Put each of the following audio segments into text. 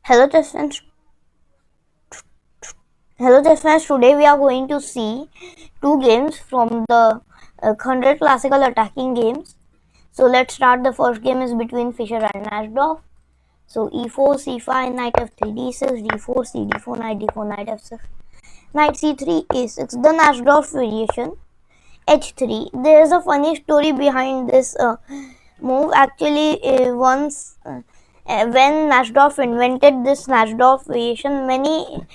Hello, chess friends. Hello, chess friends. Today we are going to see two games from the 100 classical attacking games. So let's start. The first game is between Fischer and Najdorf. So e4, c5, knight f3, d6, d4, c, d4, knight f6, knight c3, a6. The Najdorf variation, h3. There is a funny story behind this move. Actually, when Najdorf invented this Najdorf variation, many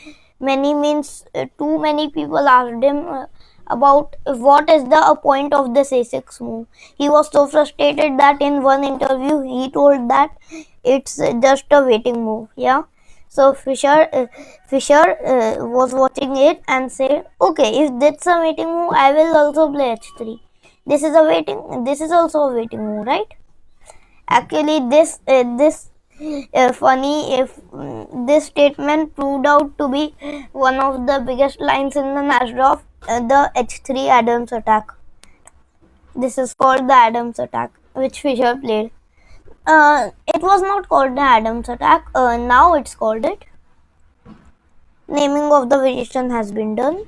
means too many people asked him about what is the point of this a6 move. He was so frustrated that in one interview he told that it's just a waiting move. Yeah. So Fischer was watching it and said, "Okay, if that's a waiting move, I will also play h3. This is a waiting. This is also a waiting move, right?" Actually, this funny if this statement proved out to be one of the biggest lines in the Najdorf, the h3 Adams attack. This is called the Adams attack, which Fischer played. It was not called the Adams attack. Now it's called it. Naming of the variation has been done.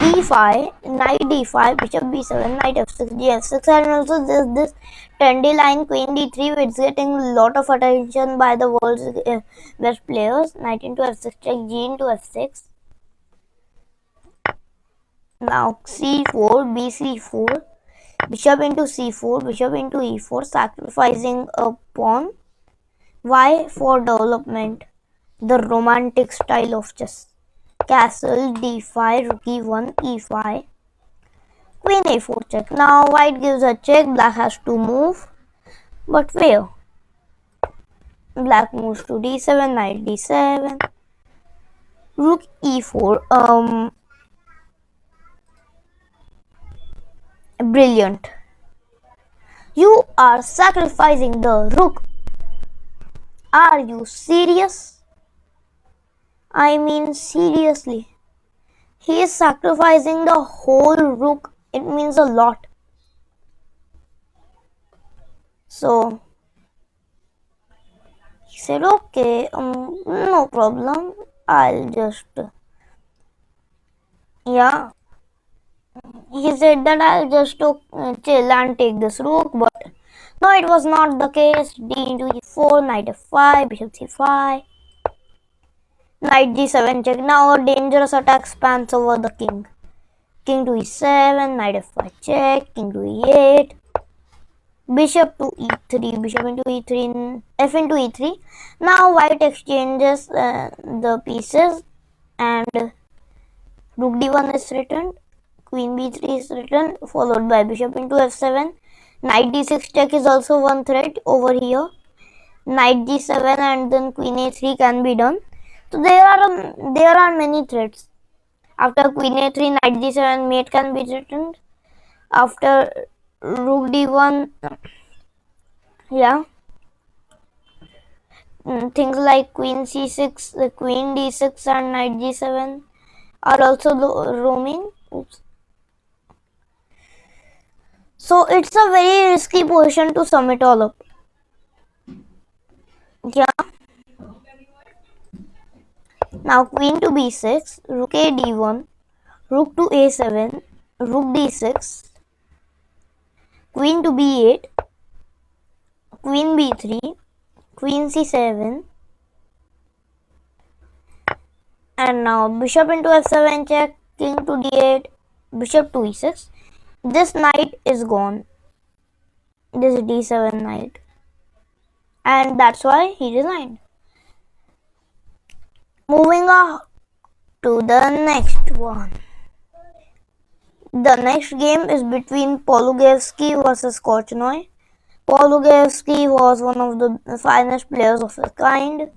d5, knight d5, bishop b7, knight f6, g6, and also this trendy line queen d3, which is getting a lot of attention by the world's best players. Knight into f6 check, g into f6. Now c4, bc4, bishop into c4, bishop into e4, sacrificing a pawn. Why? For development, the romantic style of chess. Castle d5, rook e1, e5. Queen a4 check. Now white gives a check. Black has to move. But where? Black moves to d7, knight d7. Rook e4. Brilliant. You are sacrificing the rook. Are you serious? I mean seriously. He is sacrificing the whole rook. It means a lot. So he said, okay, no problem. I'll just, yeah. He said that I'll just chill and take this rook, but no, it was not the case. D into e4, knight f5, bishop c5, knight g7 check. Now a dangerous attack spans over the king. King to e7, knight f5 check, king to e8, bishop to e3, bishop into e3, f into e3. Now white exchanges the pieces and rook d1 is written, queen b3 is written, followed by bishop into f7. Knight d6 check is also one threat over here. Knight g7 and then queen a3 can be done. So there are many threats. After queen a3, knight g7 mate can be written. After rook d1, yeah, things like queen c6, queen d6 and knight g7 are also roaming. Oops. So it's a very risky position to sum it all up. Yeah. Now queen to b6, rook a d1, rook to a7, rook d6, queen to b8, queen b3, queen c7, and now bishop into f7 check, king to d8, bishop to e6. This knight is gone. This d7 knight. And that's why he resigned. Moving on to the next one. The next game is between Polugaevsky versus Korchnoi. Polugaevsky was one of the finest players of his kind.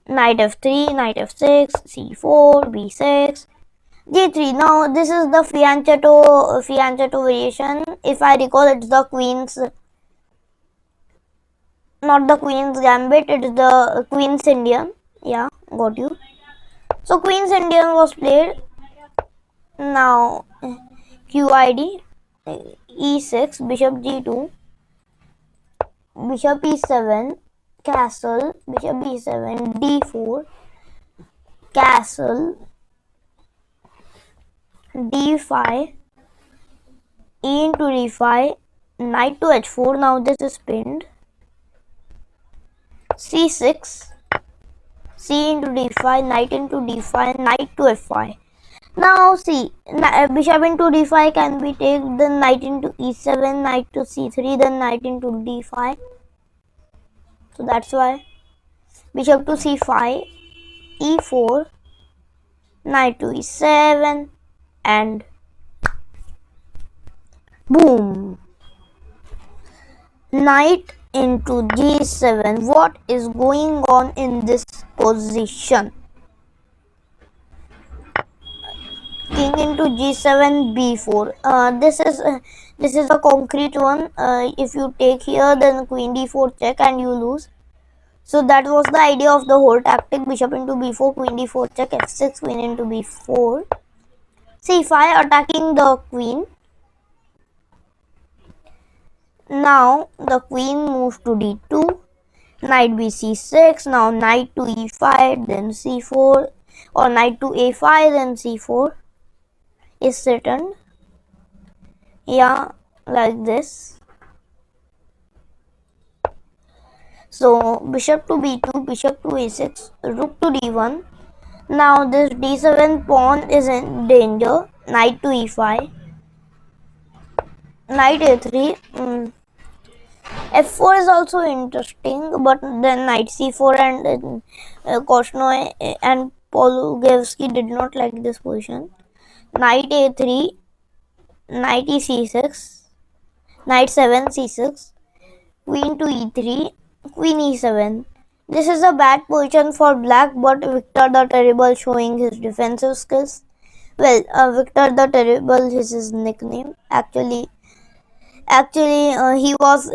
Knight f3, knight f6, c4, b6, g3. Now this is the fianchetto variation. If I recall, it's the queen's, not the queen's gambit, it's the queen's Indian. Yeah, got you. So queen's Indian was played. Now QID, e6, bishop g2, bishop e7, castle, bishop b7, d4, castle, d5, e into d5, knight to h4. Now this is pinned. c6, c into d5, knight into d5, knight to f5. Now see, bishop into d5 can be taken, then knight into e7, knight to c3, then knight into d5. So that's why bishop to c5, e4, knight to e7, and boom, knight into g7. What is going on in this position? King into g7, b4. This is a concrete one. If you take here, then queen d4 check and you lose. So that was the idea of the whole tactic. Bishop into b4, queen d4 check, f6, queen into b4, c5, attacking the queen. Now the queen moves to d2, knight bc6. Now knight to e5, then c4, or knight to a5, then c4 is threatened. Yeah, like this. So bishop to b2, bishop to a6, rook to d1. Now this d7 pawn is in danger. Knight to e5, knight a3. F4 is also interesting, but then knight c4 and Korchnoi and Polugevsky did not like this position. Knight a3, knight e6, knight 7 c6, queen to e3, queen e7. This is a bad position for black, but Victor the Terrible showing his defensive skills. Well, Victor the Terrible is his nickname. Actually, he was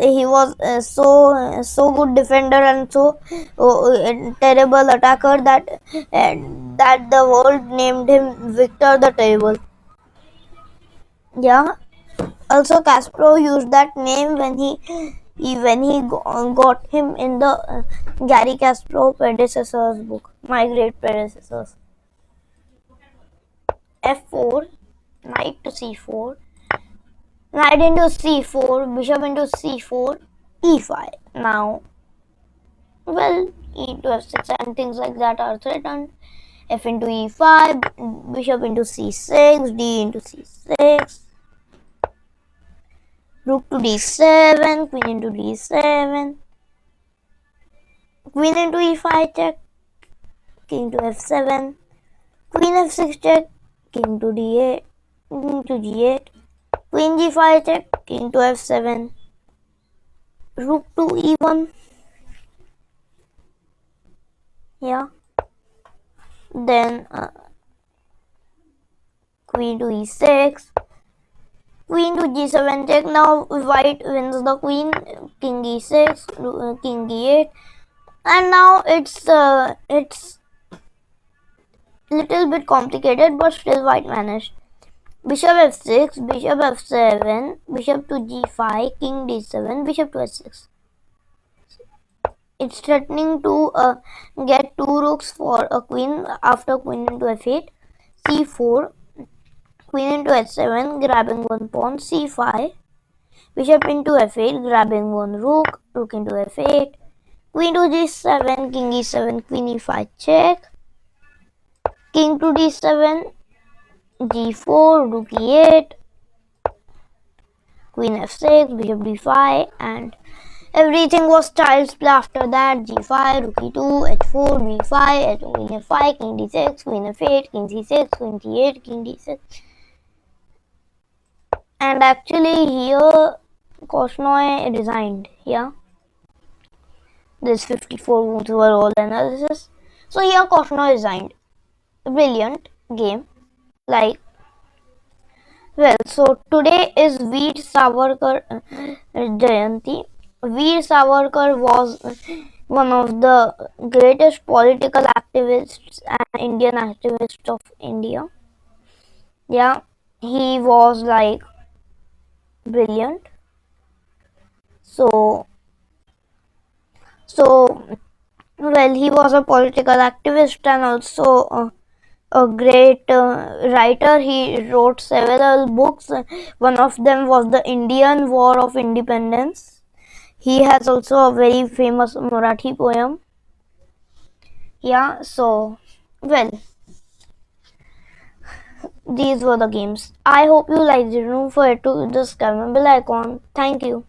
so good defender and so terrible attacker that the world named him Victor the Terrible. Yeah. Also, Kasparov used that name when he got him in the Gary Kasparov predecessor's book, My Great Predecessors. F4, knight to c4, knight into c4, bishop into c4, e5. Now, well, e to f6 and things like that are threatened. F into e5, bishop into c6, d into c6, rook to d7, queen into d7, queen into e5 check, king to f7, queen f6 check, king to d8, king to g8, queen g5 check, king to f7, rook to e1. Yeah. Then queen to e6, queen to g7 check. Now white wins the queen, king e6, king e8, and now it's little bit complicated, but still white managed. Bishop f6, bishop f7, bishop to g5, king d7, bishop to h6. It's threatening to get two rooks for a queen after queen into f8, c4, queen into h7, grabbing one pawn, c5, bishop into f8, grabbing one rook, rook into f8, queen to g7, king e7, queen e5 check, king to d7, g4, rook e8, queen f6, bishop d5, and everything was child's play after that. G5, rook e2, h4, b5, h2, queen f5, king d6, queen f8, king c6, queen d8, king d6. And actually here Korchnoi resigned. Yeah, this 54 moves were all analysis. So here Korchnoi resigned. Brilliant game. Like, well, so today is Veer Savarkar Jayanti. Veer Savarkar was one of the greatest political activists and Indian activists of India. Yeah, he was like brilliant. So So, well, he was a political activist and also a great writer. He wrote several books. One of them was the Indian War of Independence. He has also a very famous Marathi poem. Yeah, so, well, these were the games. I hope you liked it. Don't forget to just comment bell icon. Thank you.